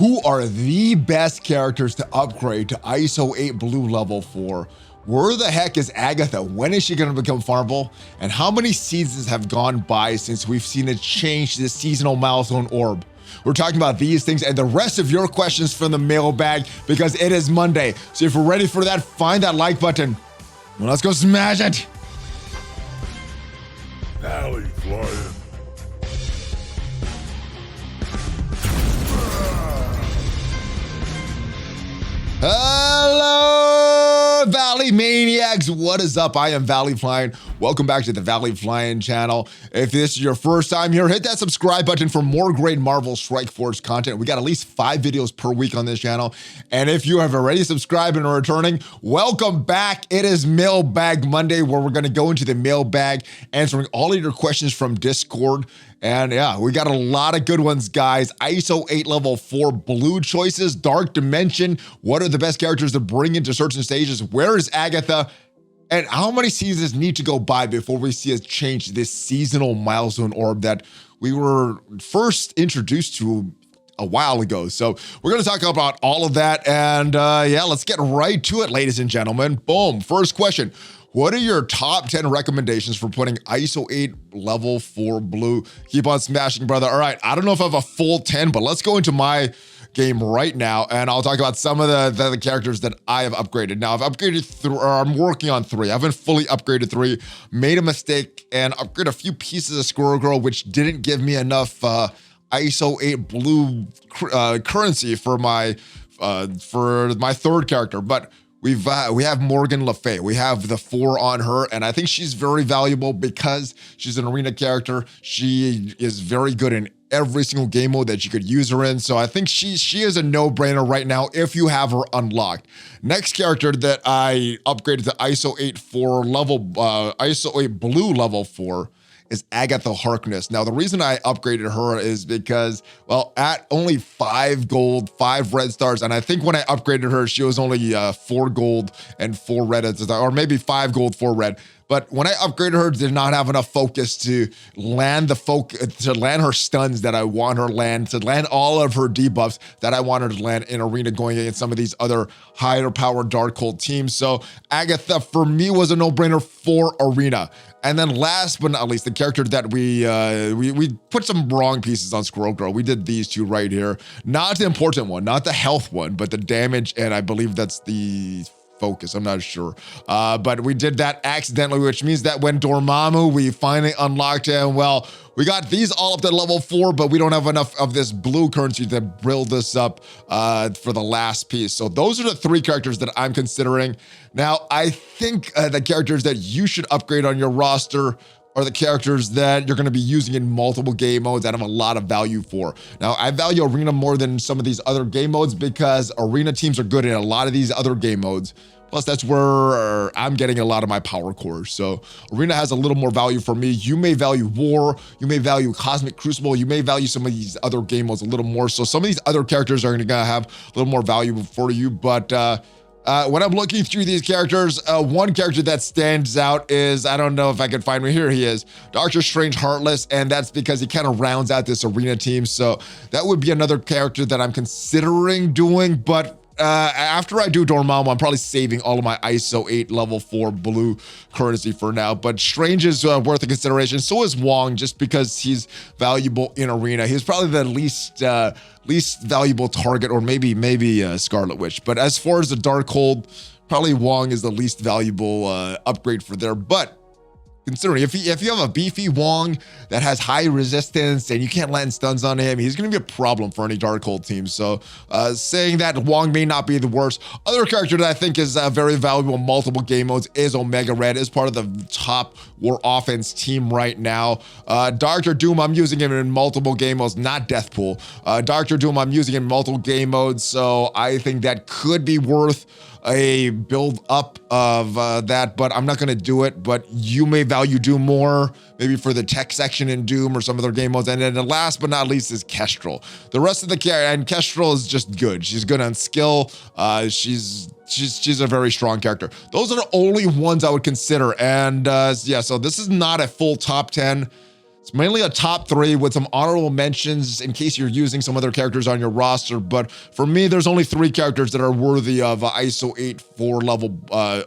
Who are the best characters to upgrade to Iso-8 Blue level 4? Where the heck is Agatha? When is she going to become farmable? And how many seasons have gone by since we've seen it change the seasonal milestone orb? We're talking about these things and the rest of your questions from the mailbag because it is Monday. So if you're ready for that, find that like button. Well, let's go smash it. ValleyFlyin. Hello, Valley Maniacs. What is up? I am ValleyFlyin. Welcome back to the ValleyFlyin channel. If this is your first time here, hit that subscribe button for more great Marvel Strike Force content. We got at least 5 videos per week on this channel. And if you have already subscribed and are returning, welcome back. It is Mailbag Monday, where we're going to go into the mailbag, answering all of your questions from Discord. And yeah, we got a lot of good ones, guys. Iso-8 level 4 blue choices, Dark Dimension. What are the best characters to bring into certain stages? Where is Agatha? And how many seasons need to go by before we see us change this seasonal milestone orb that we were first introduced to a while ago? So we're going to talk about all of that. And yeah, let's get right to it, ladies and gentlemen. Boom. First question. What are your top 10 recommendations for putting Iso-8 level 4 blue? Keep on smashing, brother. All right, I don't know if I have a full 10, but let's go into my game right now, and I'll talk about some of the characters that I have upgraded. Now, I've upgraded through, or I'm working on 3. I haven't fully upgraded 3. Made a mistake and upgraded a few pieces of Squirrel Girl, which didn't give me enough Iso-8 blue currency for my third character, but we have Morgan Le Fay. We have the 4 on her, and I think she's very valuable because she's an arena character. She is very good in every single game mode that you could use her in. So I think she is a no-brainer right now if you have her unlocked. Next character that I upgraded to Iso-8 Iso-8 blue level 4 is Agatha Harkness. Now, the reason I upgraded her is because, well, at only 5 gold, 5 red stars, and I think when I upgraded her, she was only 4 gold and 4 red, or maybe 5 gold, 4 red. But when I upgraded her, did not have enough focus to land her stuns that I want her to land all of her debuffs that I want her to land in arena going against some of these other higher power Darkhold teams. So Agatha for me was a no-brainer for arena. And then last but not least, the character that we put some wrong pieces on Squirrel Girl. We did these 2 right here. Not the important one, not the health one, but the damage, and I believe that's the focus. I'm not sure. But we did that accidentally, which means that when Dormammu, we finally unlocked him. Well, we got these all up to level 4, but we don't have enough of this blue currency to build this up for the last piece. So those are the 3 characters that I'm considering. Now, I think the characters that you should upgrade on your roster are the characters that you're going to be using in multiple game modes that have a lot of value for. Now, I value Arena more than some of these other game modes because Arena teams are good in a lot of these other game modes. Plus, that's where I'm getting a lot of my power cores. So Arena has a little more value for me. You may value War, you may value Cosmic Crucible, you may value some of these other game modes a little more. So some of these other characters are going to have a little more value for you. But when I'm looking through these characters, one character that stands out is, I don't know if I can find him. Here he is, Doctor Strange Heartless, and that's because he kind of rounds out this arena team. So that would be another character that I'm considering doing, but after I do Dormammu, I'm probably saving all of my Iso-8 level 4 blue currency for now. But Strange is worth a consideration. So is Wong, just because he's valuable in arena. He's probably the least valuable target, or maybe Scarlet Witch. But as far as the Darkhold, probably Wong is the least valuable upgrade for there. But considering if you have a beefy Wong that has high resistance and you can't land stuns on him, he's going to be a problem for any Darkhold team. So saying that, Wong may not be the worst. Other character that I think is very valuable in multiple game modes is Omega Red, is part of the top War Offense team right now. Dr. Doom, I'm using him in multiple game modes, not Deathpool. Dr. Doom, I'm using him in multiple game modes, so I think that could be worth a build up of that, but I'm not going to do it. But you may value Doom more, maybe for the tech section in Doom or some other game modes. And then the last but not least is Kestrel. The rest of the character, and Kestrel is just good. She's good on skill. She's a very strong character. Those are the only ones I would consider. And yeah, so this is not a full top 10. It's mainly a top 3 with some honorable mentions in case you're using some other characters on your roster. But for me, there's only 3 characters that are worthy of Iso-8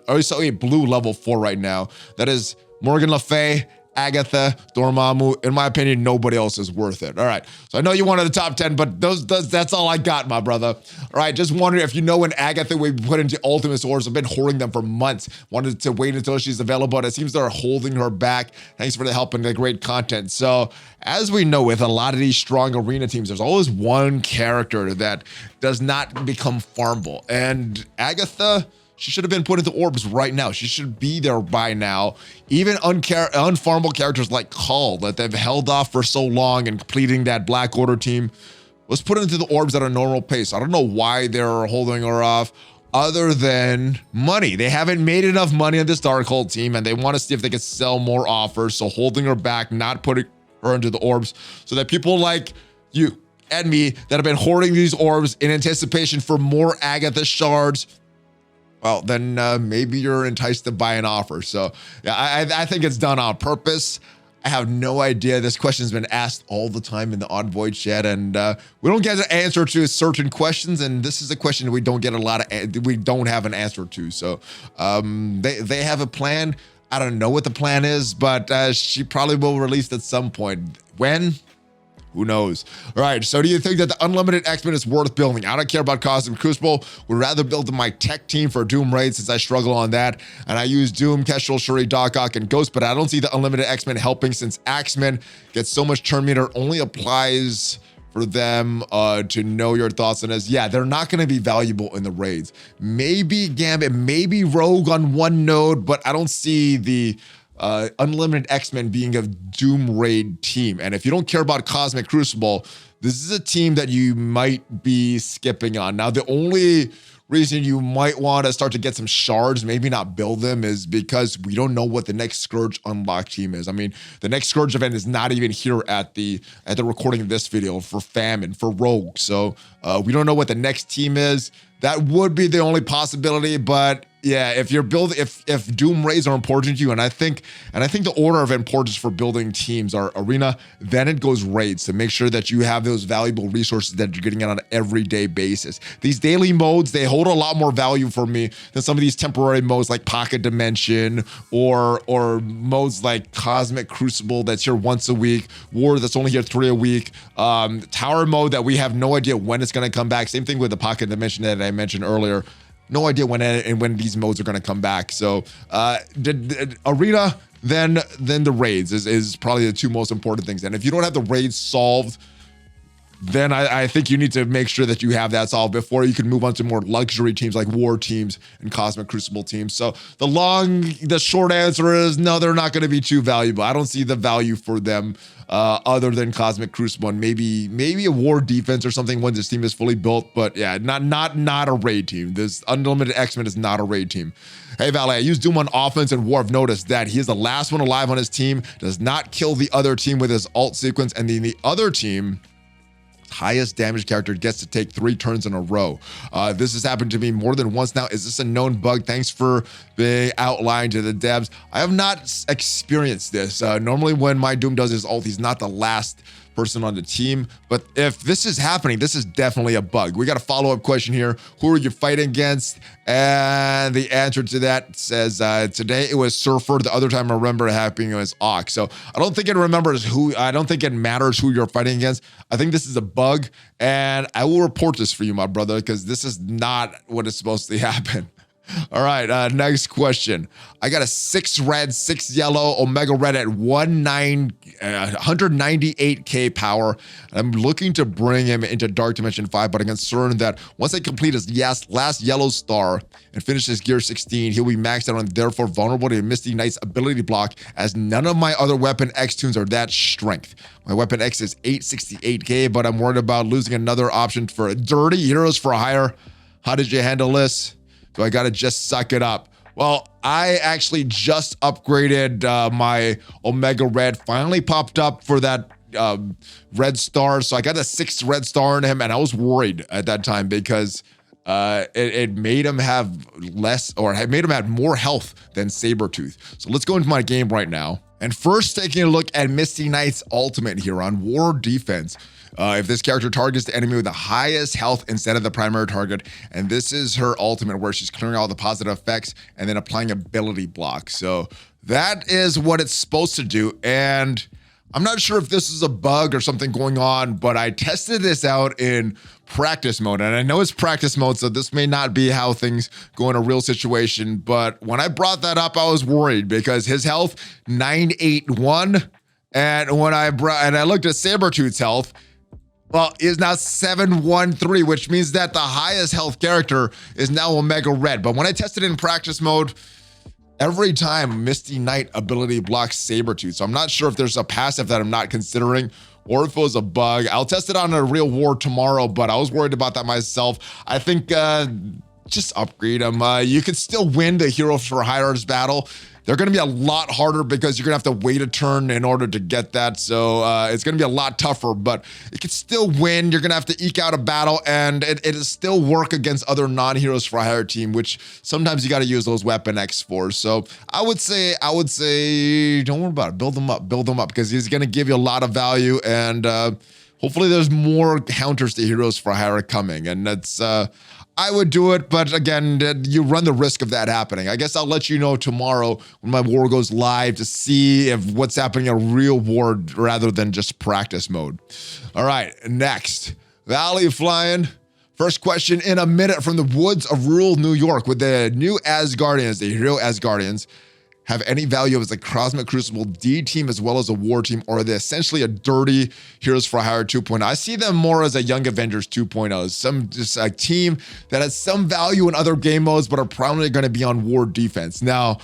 Iso-8 blue level 4 right now. That is Morgan Le Fay, Agatha, Dormammu. In my opinion, nobody else is worth it. All right, so I know you wanted the top 10, but that's all I got, my brother. All right, just wondering if you know when Agatha we put into Ultimate Swords. I've been hoarding them for months. Wanted to wait until she's available, and it seems they're holding her back. Thanks for the help and the great content. So, as we know, with a lot of these strong arena teams, there's always one character that does not become farmable, and Agatha, she should have been put into orbs right now. She should be there by now. Even unfarmable characters like Call that they've held off for so long and completing that Black Order team was put into the orbs at a normal pace. I don't know why they're holding her off other than money. They haven't made enough money on this Darkhold team and they want to see if they can sell more offers. So holding her back, not putting her into the orbs so that people like you and me that have been hoarding these orbs in anticipation for more Agatha shards, well, then maybe you're enticed to buy an offer. So yeah, I think it's done on purpose. I have no idea. This question's been asked all the time in the Envoy chat, and we don't get an answer to certain questions. And this is a question we don't get we don't have an answer to. So they have a plan. I don't know what the plan is, but she probably will release at some point. When? Who knows? All right, so do you think that the Unlimited X-Men is worth building? I don't care about Cosmic Crucible. Would rather build my tech team for Doom Raid since I struggle on that. And I use Doom, Kestrel, Shuri, Doc Ock, and Ghost, but I don't see the Unlimited X-Men helping since X-Men gets so much turn meter, only applies for them to know your thoughts on this. Yeah, they're not going to be valuable in the raids. Maybe Gambit, maybe Rogue on one node, but I don't see the Unlimited X-Men being a Doom Raid team. And if you don't care about Cosmic Crucible, this is a team that you might be skipping on. Now, the only reason you might want to start to get some shards, maybe not build them, is because we don't know what the next Scourge unlock team is. I mean, the next Scourge event is not even here at the recording of this video for Famine, for Rogue. So we don't know what the next team is. That would be the only possibility, but yeah, if you're building, if Doom Raids are important to you, and I think the order of importance for building teams are Arena, then it goes Raids to make sure that you have those valuable resources that you're getting on an everyday basis. These daily modes, they hold a lot more value for me than some of these temporary modes like Pocket Dimension or modes like Cosmic Crucible that's here once a week, War that's only here 3 a week, Tower mode that we have no idea when it's going to come back. Same thing with the Pocket Dimension that I mentioned earlier. No idea when these modes are going to come back. So Arena, then the raids is probably the 2 most important things. And if you don't have the raids solved, then I think you need to make sure that you have that solved before you can move on to more luxury teams like War teams and Cosmic Crucible teams. So the short answer is no, they're not going to be too valuable. I don't see the value for them other than Cosmic Crucible and maybe a War defense or something when this team is fully built. But yeah, not a raid team. This Unlimited X-Men is not a raid team. Hey, Valley, I use Doom on offense and War. I've noticed that he is the last one alive on his team, does not kill the other team with his ult sequence, and then the other team, highest damage character, gets to take 3 turns in a row. This has happened to me more than once now. Is this a known bug? Thanks for being outlined to the devs. I have not experienced this. Normally when my Doom does his ult, he's not the last person on the team. But if this is happening, this is definitely a bug. We got a follow-up question here. Who are you fighting against? And the answer to that says, today it was Surfer. The other time I remember it happening it was Ock. So I don't think it matters who you're fighting against. I think this is a bug, and I will report this for you, my brother, because this is not what is supposed to happen. All right, next question. I got a 6 red, 6 yellow, Omega Red at 198k power. I'm looking to bring him into Dark Dimension 5, but I'm concerned that once I complete his last yellow star and finish his gear 16, he'll be maxed out and therefore vulnerable to Misty Knight's ability block, as none of my other Weapon X tunes are that strength. My Weapon X is 868k, but I'm worried about losing another option for Dirty Heroes for Hire. How did you handle this? So I got to just suck it up. Well, I actually just upgraded my Omega Red. Finally popped up for that red star. So I got a 6 red star in him, and I was worried at that time because it made him have less, or it made him have more health than Sabretooth. So let's go into my game right now. And first, taking a look at Misty Knight's ultimate here on War Defense. If this character targets the enemy with the highest health instead of the primary target, and this is her ultimate where she's clearing all the positive effects and then applying ability block. So that is what it's supposed to do. And I'm not sure if this is a bug or something going on, but I tested this out in practice mode. And I know it's practice mode, so this may not be how things go in a real situation. But when I brought that up, I was worried because his health, 981. And when I looked at Sabretooth's health, well, is now 713, which means that the highest health character is now Omega Red. But when I tested it in practice mode, every time Misty Knight ability blocks Sabretooth. So I'm not sure if there's a passive that I'm not considering or if it was a bug. I'll test it on a real war tomorrow, but I was worried about that myself. I think just upgrade them. You could still win the Heroes for Hire's battle. They're going to be a lot harder because you're going to have to wait a turn in order to get that. So it's going to be a lot tougher, but it can still win. You're going to have to eke out a battle, and it'll still work against other non-Heroes for Hire team, which sometimes you got to use those Weapon X for. So I would say, don't worry about it. Build them up because he's going to give you a lot of value, and hopefully there's more counters to Heroes for Hire coming, and that's I would do it, but again, you run the risk of that happening. I guess I'll let you know tomorrow when my war goes live to see if what's happening in real war rather than just practice mode. All right, next, ValleyFlyin. First question in a minute from the woods of rural New York. With the new Asgardians, the hero Asgardians, have any value as a Cosmic Crucible D team as well as a war team, or are they essentially a dirty Heroes for Hire 2.0? I see them more as a Young Avengers 2.0, just a team that has some value in other game modes, but are probably going to be on war defense. Now,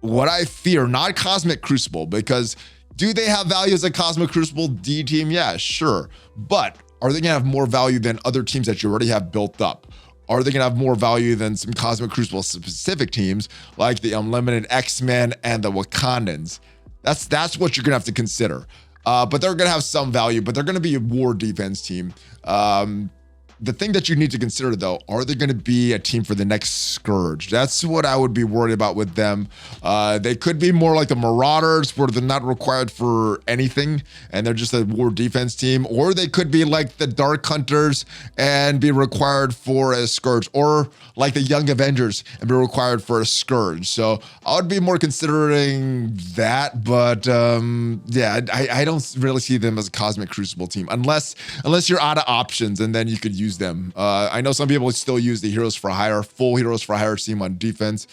what I fear, not Cosmic Crucible, because do they have value as a Cosmic Crucible D team? Yeah, sure. But are they going to have more value than other teams that you already have built up? Are they going to have more value than some Cosmic Crucible specific teams like the Unlimited X-Men and the Wakandans? That's what you're going to have to consider. But they're going to have some value, but they're going to be a war defense team. The thing that you need to consider, though, are they going to be a team for the next Scourge? That's what I would be worried about with them. They could be more like the Marauders, where they're not required for anything, and they're just a war defense team. Or they could be like the Dark Hunters and be required for a Scourge. Or like the Young Avengers and be required for a Scourge. So I would be more considering that. But yeah, I don't really see them as a Cosmic Crucible team. Unless you're out of options, and then you could use them. I know some people still use the Heroes for Hire, full Heroes for Hire team on defense.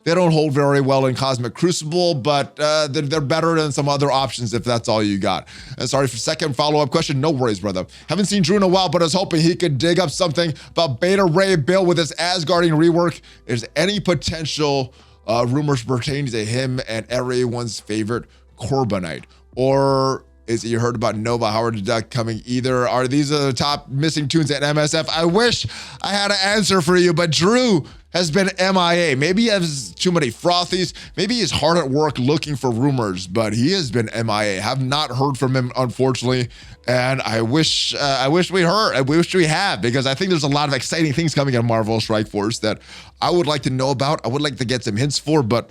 They don't hold very well in Cosmic Crucible, but they're better than some other options if that's all you got. And sorry for second follow-up question. No worries, brother. Haven't seen Drew in a while, but I was hoping he could dig up something about Beta Ray Bill with his Asgardian rework. Is any potential rumors pertaining to him and everyone's favorite Corbinite? Or is it you heard about Nova Howard the Duck coming either? Are these the top missing tunes at MSF? I wish I had an answer for you, but Drew has been MIA. Maybe he has too many frothies. Maybe he's hard at work looking for rumors, but he has been MIA. Have not heard from him, unfortunately. And I wish we heard. I wish we have, because I think there's a lot of exciting things coming in Marvel Strike Force that I would like to know about. I would like to get some hints for, but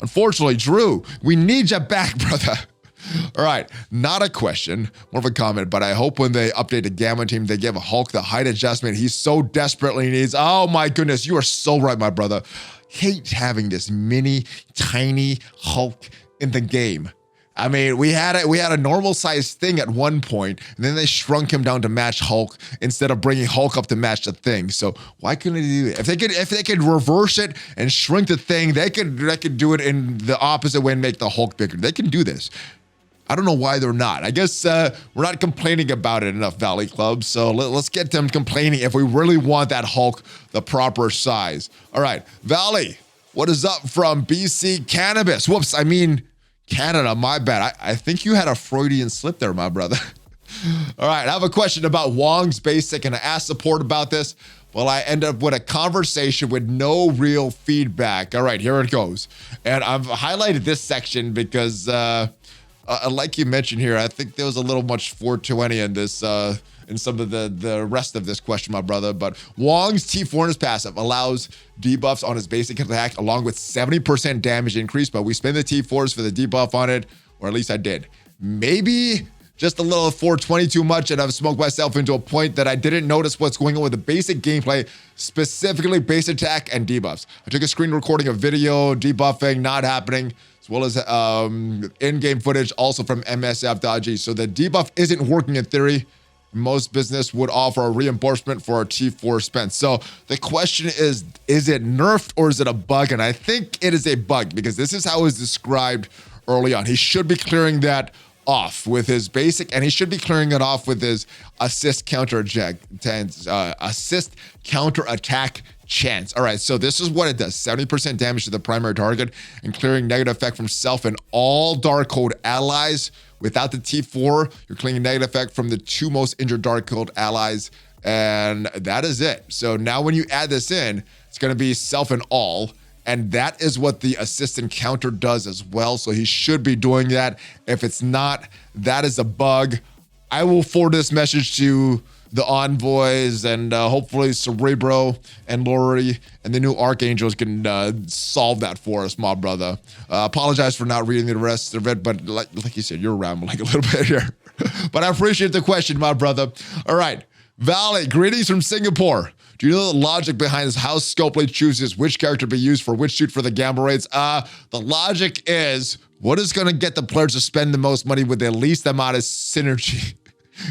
unfortunately, Drew, we need you back, brother. All right, not a question, more of a comment, but I hope when they update the Gamma team, they give Hulk the height adjustment he so desperately needs. Oh my goodness, you are so right, my brother. Hate having this mini, tiny Hulk in the game. I mean, we had a normal sized thing at one point, and then they shrunk him down to match Hulk instead of bringing Hulk up to match the thing. So why couldn't they do it? If they could reverse it and shrink the thing, they could do it in the opposite way and make the Hulk bigger. They can do this. I don't know why they're not. I guess we're not complaining about it enough, Valley Club. So let's get them complaining if we really want that Hulk the proper size. All right, Valley, what is up from BC Cannabis? Whoops, I mean Canada, my bad. I think you had a Freudian slip there, my brother. All right, I have a question about Wong's Basic, and I asked support about this. Well, I end up with a conversation with no real feedback. All right, here it goes. And I've highlighted this section because like you mentioned here, I think there was a little much 420 in in some of the rest of this question, my brother. But Wong's T4 in his passive allows debuffs on his basic attack along with 70% damage increase, but we spend the T4s for the debuff on it, or at least I did. Maybe just a little 420 too much, and I've smoked myself into a point that I didn't notice what's going on with the basic gameplay, specifically base attack and debuffs. I took a screen recording of video, debuffing, not happening, as well as in-game footage also from MSF.g. So the debuff isn't working in theory. Most business would offer a reinforcement for a T4 spent. So the question is it nerfed or is it a bug? And I think it is a bug because this is how it was described early on. He should be clearing that off with his basic, and he should be clearing it off with his assist counter attack chance. All right, so this is what it does: 70% damage to the primary target and clearing negative effect from self and all Darkhold allies. Without the T4, you're clearing negative effect from the 2 most injured Darkhold allies, and that is it. So now when you add this in, it's going to be self and all. And that is what the assistant counter does as well. So he should be doing that. If it's not, that is a bug. I will forward this message to the envoys, and hopefully Cerebro and Lori and the new Archangels can solve that for us, my brother. Apologize for not reading the rest of it, but like you said, you're rambling a little bit here. But I appreciate the question, my brother. All right, Valley, greetings from Singapore. Do you know the logic behind how Scopely chooses which character to be used for which suit for the gamble rates? The logic is, what is going to get the players to spend the most money with the least amount of synergy?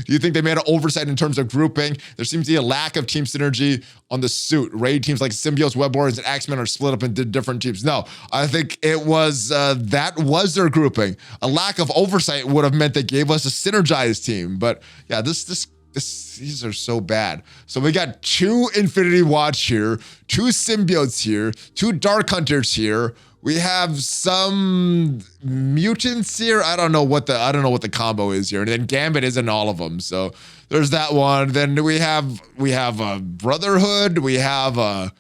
Do you think they made an oversight in terms of grouping? There seems to be a lack of team synergy on the suit. Raid teams like Symbiotes, Web Warriors, and X-Men are split up into different teams. No, I think it was, that was their grouping. A lack of oversight would have meant they gave us a synergized team. But yeah, these are so bad. So we got 2 Infinity Watch here, 2 Symbiotes here, 2 Dark Hunters here. We have some mutants here. I don't know what the combo is here. And then Gambit isn't all of them. So there's that one. Then we have a Brotherhood. We have a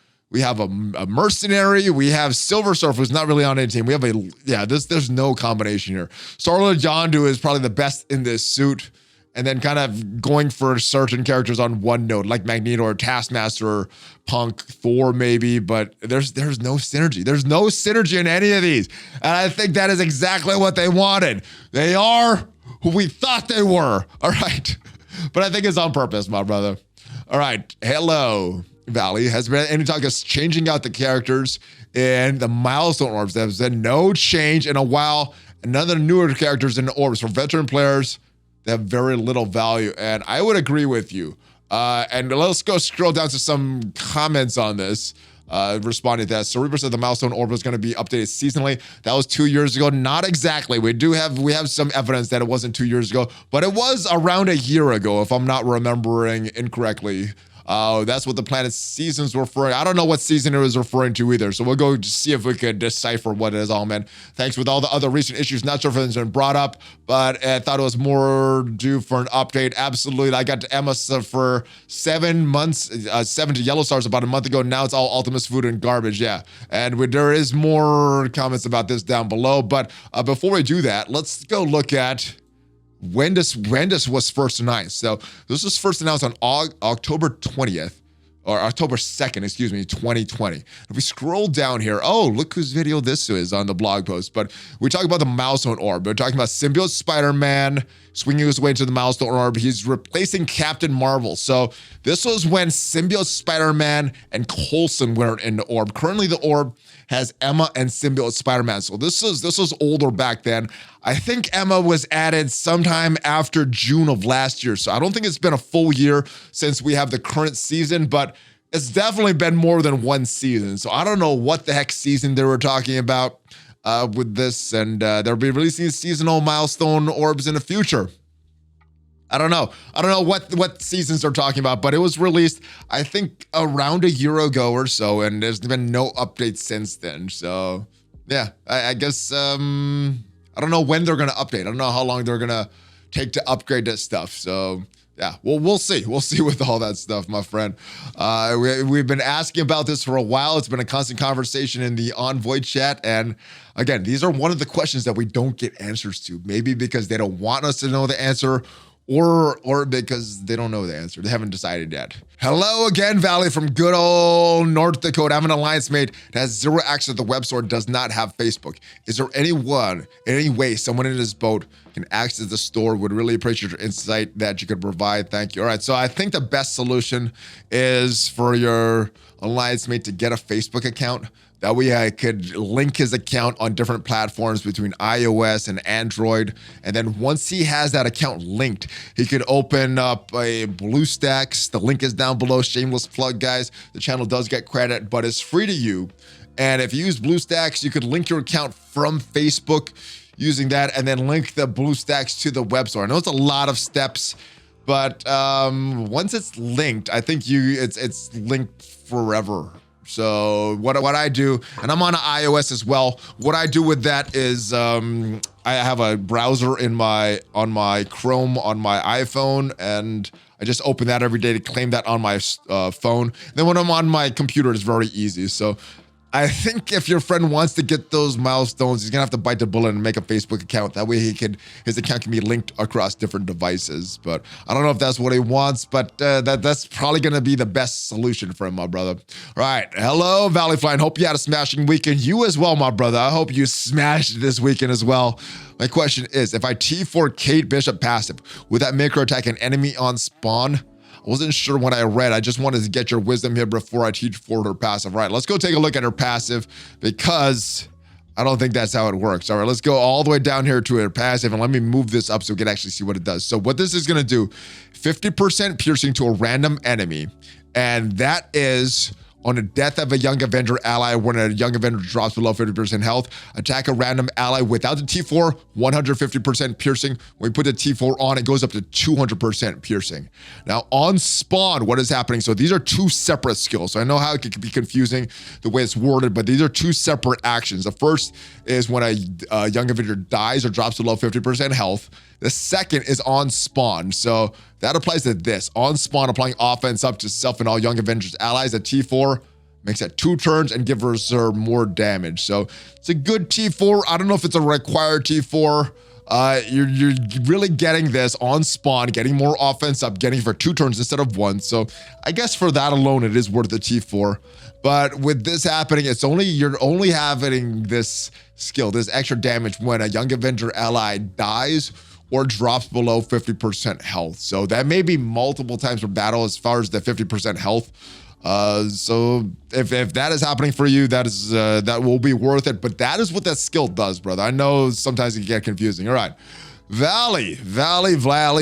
mercenary. We have Silver Surfer, who's not really on any team. We have there's no combination here. Star-Lord Yondu is probably the best in this suit. And then kind of going for certain characters on one note, like Magneto or Taskmaster or Punk, Thor maybe, but there's no synergy. There's no synergy in any of these. And I think that is exactly what they wanted. They are who we thought they were. All right. But I think it's on purpose, my brother. All right. Hello, Valley. Has been any talk of changing out the characters in the milestone orbs? There's been no change in a while. And none of the newer characters in the orbs for veteran players, they have very little value, and I would agree with you. And let's go scroll down to some comments on this. Responding to that, Cerebro said the milestone orb was going to be updated seasonally. That was 2 years ago. Not exactly. We have some evidence that it wasn't 2 years ago, but it was around a year ago, if I'm not remembering incorrectly. That's what the Planet Seasons were referring. I don't know what season it was referring to either. So we'll go see if we could decipher what it is all meant. Thanks with all the other recent issues. Not sure if it's been brought up, but I thought it was more due for an update. Absolutely. I got to Emma for 7 months, 7 to Yellow Stars about a month ago. Now it's all Ultimus food and garbage. Yeah. And there is more comments about this down below. But before we do that, let's go look at when this was first announced. So this was first announced on October 20th, or October 2nd, 2020. If we scroll down here, oh, look whose video this is on the blog post. But we talk about the milestone orb. We're talking about Symbiote Spider-Man swinging his way to the milestone orb. He's replacing Captain Marvel. So this was when Symbiote Spider-Man and Coulson were in the orb. Currently, the orb has Emma and Symbiote Spider-Man. So this was older back then. I think Emma was added sometime after June of last year. So I don't think it's been a full year since we have the current season, but it's definitely been more than one season. So I don't know what the heck season they were talking about with this, and they'll be releasing seasonal milestone orbs in the future. I don't know what seasons they're talking about, but it was released, I think, around a year ago or so, and there's been no updates since then. So yeah, I guess I don't know when they're gonna update. I don't know how long they're gonna take to upgrade this stuff. So yeah, well, we'll see. We'll see with all that stuff, my friend. We've been asking about this for a while. It's been a constant conversation in the Envoy chat. And again, these are one of the questions that we don't get answers to. Maybe because they don't want us to know the answer, or because they don't know the answer. They haven't decided yet. Hello again, Valley from good old North Dakota. I'm an alliance mate that has zero access to the web store, does not have Facebook. Is there any way someone in his boat can access the store? Would really appreciate your insight that you could provide. Thank you. All right, so I think the best solution is for your alliance mate to get a Facebook account. That way I could link his account on different platforms between iOS and Android. And then once he has that account linked, he could open up a BlueStacks. The link is down below. Shameless plug, guys. The channel does get credit, but it's free to you. And if you use BlueStacks, you could link your account from Facebook using that and then link the BlueStacks to the web store. I know it's a lot of steps, but once it's linked, I think it's linked forever. So what I do, and I'm on iOS as well. What I do with that is I have a browser on my Chrome on my iPhone, and I just open that every day to claim that on my phone. Then when I'm on my computer, it's very easy. So I think if your friend wants to get those milestones, he's gonna have to bite the bullet and make a Facebook account. That way his account can be linked across different devices. But I don't know if that's what he wants, but that's probably gonna be the best solution for him, my brother. All right, hello, ValleyFlyin. Hope you had a smashing weekend. You as well, my brother. I hope you smashed this weekend as well. My question is, if I T4 Kate Bishop passive, would that make her attack an enemy on spawn? I wasn't sure what I read. I just wanted to get your wisdom here before I teach for her passive. All right, let's go take a look at her passive because I don't think that's how it works. All right, let's go all the way down here to her passive and let me move this up so we can actually see what it does. So what this is gonna do, 50% piercing to a random enemy, and that is on the death of a Young Avenger ally. When a Young Avenger drops below 50% health, attack a random ally without the T4, 150% piercing. When we put the T4 on, it goes up to 200% piercing. Now on spawn, what is happening? So these are two separate skills. So I know how it could be confusing the way it's worded, but these are two separate actions. The first is when a Young Avenger dies or drops below 50% health. The second is on spawn. So that applies to this. On spawn, applying offense up to self and all Young Avengers allies. A T4 makes that 2 turns and gives her more damage. So it's a good T4. I don't know if it's a required T4. You're really getting this on spawn, getting more offense up, getting for 2 turns instead of 1. So I guess for that alone, it is worth the T4. But with this happening, you're only having this skill, this extra damage when a Young Avenger ally dies or drops below 50% health. So that may be multiple times per battle as far as the 50% health. So if that is happening for you, that will be worth it. But that is what that skill does, brother. I know sometimes it can get confusing. All right, Valley,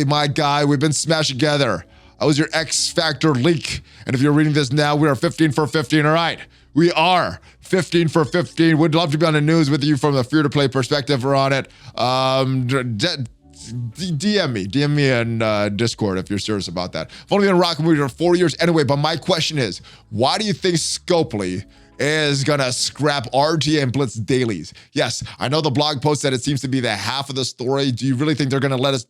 my guy, we've been smashed together. I was your X Factor leak. And if you're reading this now, we are 15 for 15. All right, we are 15 for 15. Would love to be on the news with you from the Fear to Play perspective. We're on it. DM me in Discord if you're serious about that. I've only been rocking with you for 4 years anyway, but my question is, why do you think Scopely is gonna scrap RT and Blitz dailies? Yes, I know the blog post said it seems to be the half of the story. Do you really think they're gonna let us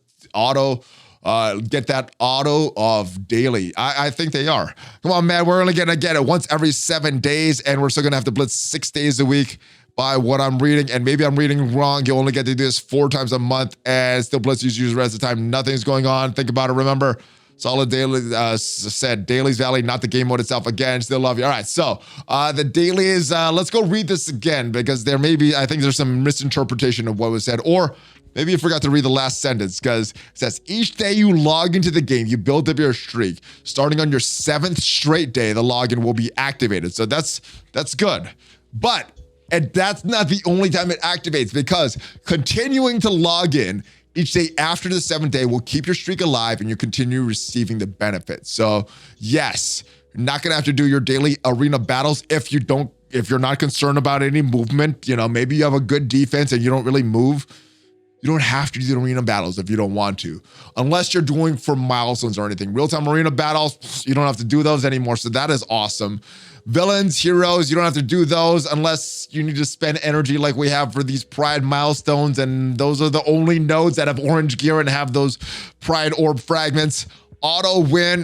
get that auto of daily? I think they are. Come on, man, we're only gonna get it once every 7 days, and we're still gonna have to Blitz 6 days a week. By what I'm reading, and maybe I'm reading wrong, you only get to do this 4 times a month, and still Blitz users the rest of the time. Nothing's going on. Think about it. Remember, Solid Daily said, Dailies Valley, not the game mode itself. Again, still love you. All right, so the dailies, let's go read this again, because I think there's some misinterpretation of what was said, or maybe you forgot to read the last sentence, because it says, each day you log into the game, you build up your streak. Starting on your 7th straight day, the login will be activated. So that's good. But and that's not the only time it activates, because continuing to log in each day after the 7th day will keep your streak alive and you continue receiving the benefits. So yes, you're not gonna have to do your daily arena battles if you're not concerned about any movement. You know, maybe you have a good defense and you don't really move. You don't have to do the arena battles if you don't want to, unless you're doing for milestones or anything. Real-time arena battles, you don't have to do those anymore. So that is awesome. Villains, heroes, you don't have to do those unless you need to spend energy like we have for these Pride milestones, and those are the only nodes that have orange gear and have those Pride orb fragments. Auto win,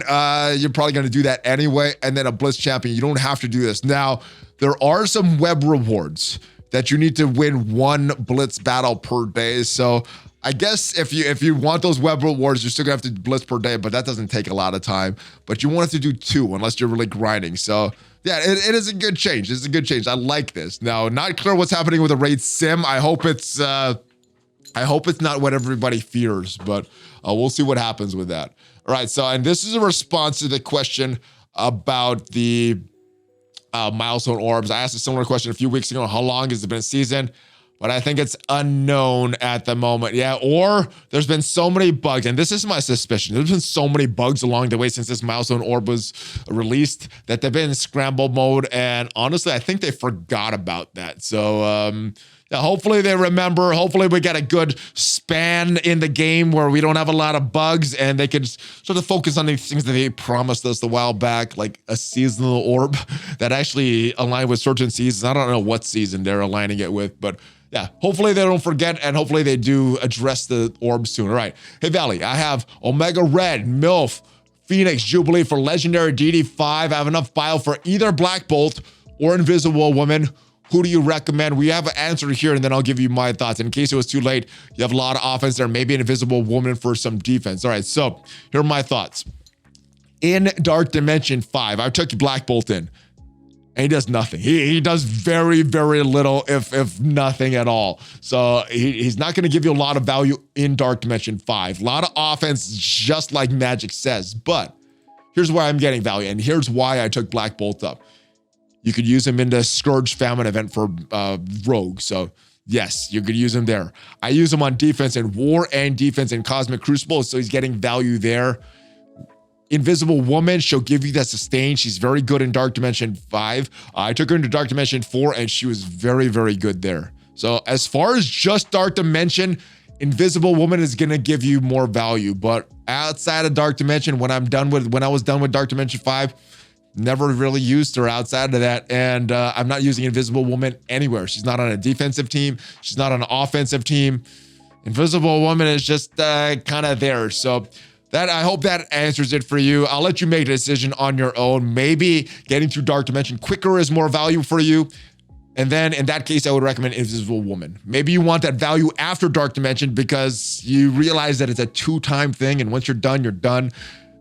you're probably gonna do that anyway, and then a Blitz champion, you don't have to do this. Now, there are some web rewards that you need to win 1 Blitz battle per day, so I guess if you want those web rewards, you're still gonna have to blitz per day, but that doesn't take a lot of time. But you want it to do 2 unless you're really grinding. So yeah, it is a good change. It's a good change. I like this. Now, not clear what's happening with the raid sim. I hope it's not what everybody fears, but we'll see what happens with that. All right, so, and this is a response to the question about the milestone orbs. I asked a similar question a few weeks ago. How long has it been a season? But I think it's unknown at the moment. Yeah, or there's been so many bugs, and this is my suspicion. There's been so many bugs along the way since this milestone orb was released that they've been in scramble mode, and honestly, I think they forgot about that. So, yeah, hopefully they remember. Hopefully we get a good span in the game where we don't have a lot of bugs and they can sort of focus on these things that they promised us a while back, like a seasonal orb that actually align with certain seasons. I don't know what season they're aligning it with, but yeah, hopefully they don't forget and hopefully they do address the orb soon. All right. Hey, Valley, I have Omega Red, MILF, Phoenix, Jubilee for Legendary DD5. I have enough bio for either Black Bolt or Invisible Woman. Who do you recommend? We have an answer here, and then I'll give you my thoughts. In case it was too late, you have a lot of offense there, maybe an Invisible Woman for some defense. All right, so here are my thoughts. In Dark Dimension 5, I took Black Bolt in, and he does nothing. He does very, very little, if nothing at all. So he's not going to give you a lot of value in Dark Dimension 5. A lot of offense, just like Magic says. But here's where I'm getting value, and here's why I took Black Bolt up. You could use him in the Scourge Famine event for Rogue. So yes, you could use him there. I use him on defense in War and defense in Cosmic Crucible, so he's getting value there. Invisible Woman, she'll give you that sustain. She's very good in Dark Dimension 5. I took her into Dark Dimension 4, and she was very, very good there. So as far as just Dark Dimension, Invisible Woman is going to give you more value. But outside of Dark Dimension, when I was done with Dark Dimension 5, never really used her outside of that. And I'm not using Invisible Woman anywhere. She's not on a defensive team. She's not on an offensive team. Invisible Woman is just kind of there. So I hope that answers it for you. I'll let you make a decision on your own. Maybe getting through Dark Dimension quicker is more value for you. And then in that case, I would recommend Invisible Woman. Maybe you want that value after Dark Dimension because you realize that it's a 2-time thing. And once you're done, you're done.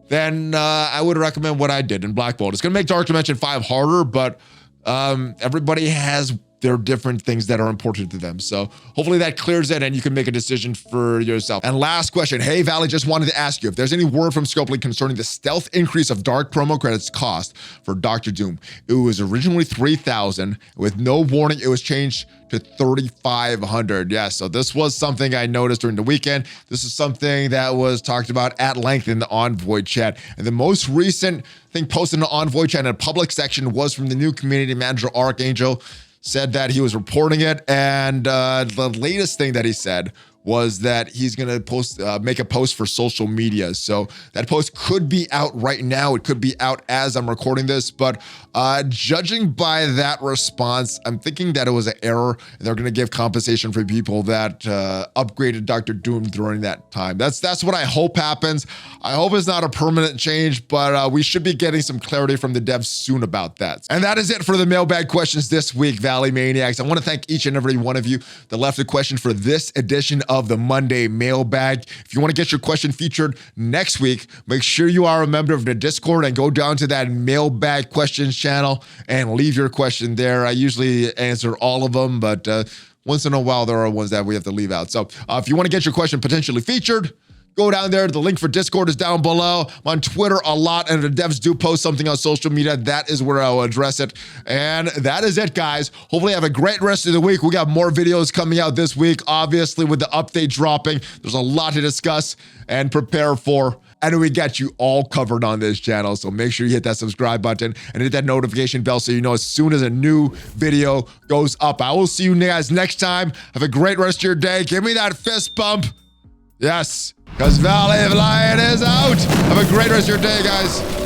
Then I would recommend what I did in Black Bolt. It's going to make Dark Dimension 5 harder, but everybody has their different things that are important to them. So hopefully that clears it and you can make a decision for yourself. And last question. Hey, Valley, just wanted to ask you if there's any word from Scopely concerning the stealth increase of Dark promo credits cost for Dr. Doom. It was originally 3,000. With no warning, it was changed to 3,500. Yeah, so this was something I noticed during the weekend. This is something that was talked about at length in the Envoy chat. And the most recent thing posted in the Envoy chat in a public section was from the new community manager, Archangel. Said that he was reporting it, and the latest thing that he said was that he's gonna make a post for social media. So that post could be out right now. It could be out as I'm recording this, but judging by that response, I'm thinking that it was an error and they're gonna give compensation for people that upgraded Dr. Doom during that time. That's what I hope happens. I hope it's not a permanent change, but we should be getting some clarity from the devs soon about that. And that is it for the mailbag questions this week, Valley Maniacs. I wanna thank each and every one of you that left a question for this edition of the Monday mailbag. If you want to get your question featured next week, make sure you are a member of the Discord and go down to that mailbag questions channel and leave your question there. I usually answer all of them, but once in a while there are ones that we have to leave out. So if you want to get your question potentially featured, go down there. The link for Discord is down below. I'm on Twitter a lot, and if the devs do post something on social media, that is where I'll address it. And that is it, guys. Hopefully, have a great rest of the week. We got more videos coming out this week, obviously, with the update dropping. There's a lot to discuss and prepare for. And we got you all covered on this channel. So make sure you hit that subscribe button and hit that notification bell so you know as soon as a new video goes up. I will see you guys next time. Have a great rest of your day. Give me that fist bump. Yes, because ValleyFlyin is out. Have a great rest of your day, guys.